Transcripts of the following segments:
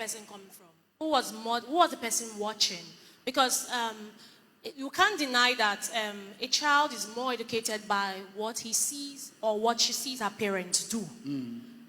person coming from? Who was the person watching? Because you can't deny that a child is more educated by what he sees or what she sees her parents do.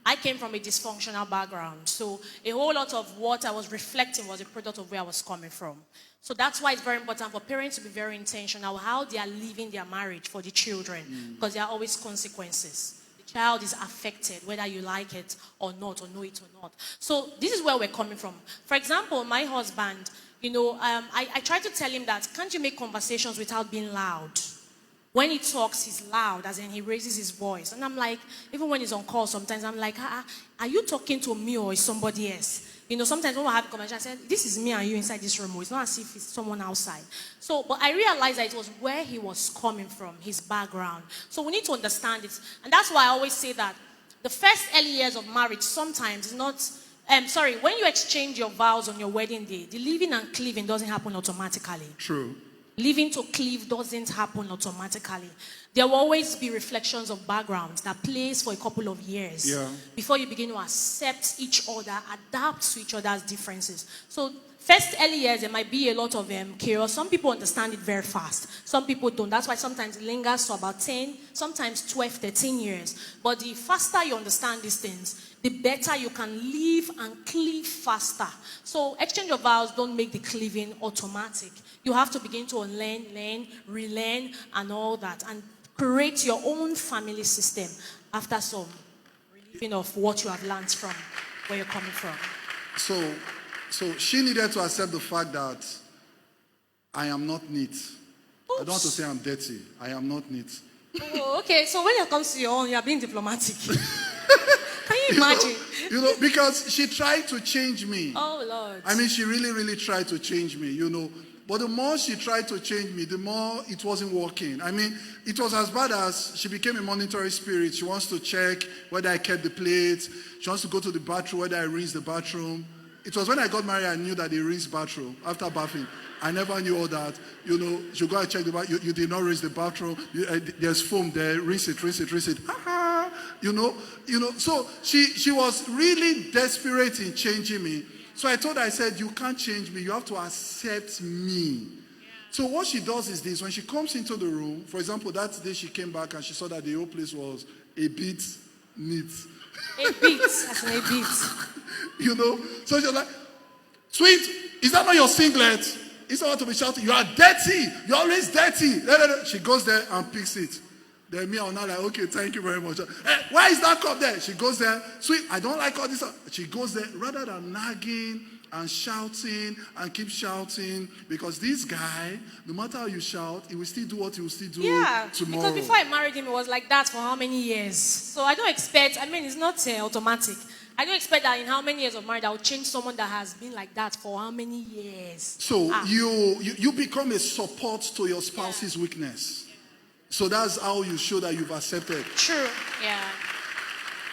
I came from a dysfunctional background, so a whole lot of what I was reflecting was a product of where I was coming from. So that's why it's very important for parents to be very intentional how they are living their marriage for the children, because there are always consequences. The child is affected whether you like it or not, or know it or not. So this is where we're coming from. For example, my husband, I try to tell him that, can't you make conversations without being loud? When he talks, he's loud, as in he raises his voice. And I'm like, even when he's on call sometimes, I'm like, are you talking to me or is somebody else? Sometimes when we have a conversation, I said, this is me and you inside this room. It's not as if it's someone outside. So, but I realized that it was where he was coming from, his background. So we need to understand it. And that's why I always say that the first early years of marriage sometimes is not... when you exchange your vows on your wedding day, the leaving and cleaving doesn't happen automatically. True. Leaving to cleave doesn't happen automatically. There will always be reflections of backgrounds that plays for a couple of years before you begin to accept each other, adapt to each other's differences. So first early years, there might be a lot of chaos. Some people understand it very fast. Some people don't. That's why sometimes it lingers to about 10, sometimes 12, 13 years. But the faster you understand these things, the better you can live and cleave faster. So exchange of vows don't make the cleaving automatic. You have to begin to unlearn, learn, relearn, and all that. And create your own family system after some relieving of what you have learned from where you're coming from. So she needed to accept the fact that I am not neat. Oops. I don't want to say I'm dirty. I am not neat. Oh, okay. So when it comes to your own, you are being diplomatic. Can you imagine? Because she tried to change me. Oh, Lord. I mean, she really, really tried to change me, But the more she tried to change me, the more it wasn't working. I mean, it was as bad as she became a monitoring spirit. She wants to check whether I kept the plates. She wants to go to the bathroom, whether I rinsed the bathroom. It was when I got married I knew that they rinsed bathroom after bathing. I never knew all that. She'll go and check the bathroom. You did not rinse the bathroom. There's foam there. Rinse it. So she was really desperate in changing me. So I told her, I said, you can't change me. You have to accept me. So what she does is this. When she comes into the room, for example, that day she came back and she saw that the whole place was a bit neat. A bit. That's an a bit. So she's like, sweet, is that not your singlet? It's not to be shouting, you are dirty. You're always dirty. She goes there and picks it. Then me, I'm not like, okay, thank you very much. Hey, why is that cup there? She goes there, sweet, I don't like all this. She goes there, rather than nagging and shouting and keep shouting, because this guy, no matter how you shout, he will still do what he will still do tomorrow. Because before I married him, it was like that for how many years? So I don't expect, it's not automatic. I don't expect that in how many years of marriage I will change someone that has been like that for how many years. So you become a support to your spouse's weakness. So that's how you show that you've accepted. True, yeah.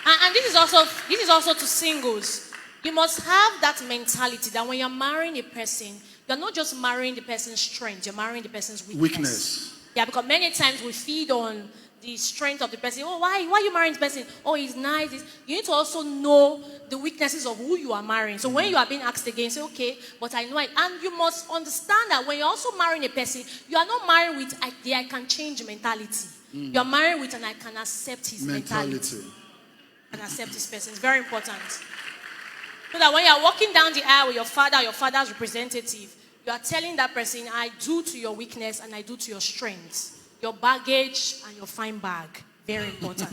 And this is also to singles. You must have that mentality that when you're marrying a person, you're not just marrying the person's strength, you're marrying the person's weakness. Yeah, because many times we feed on the strength of the person. Oh, why are you marrying this person? Oh, he's nice. You need to also know the weaknesses of who you are marrying. So when you are being asked again, say, okay, but I know it. And you must understand that when you're also marrying a person, you are not married with I can change mentality. You're married with I can accept his mentality. And accept this person. It's very important. So that when you're walking down the aisle with your father or your father's representative, you are telling that person, I do to your weakness and I do to your strengths. Your baggage and your fine bag. Very important.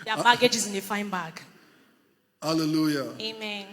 Their baggage is in a fine bag. Hallelujah. Amen.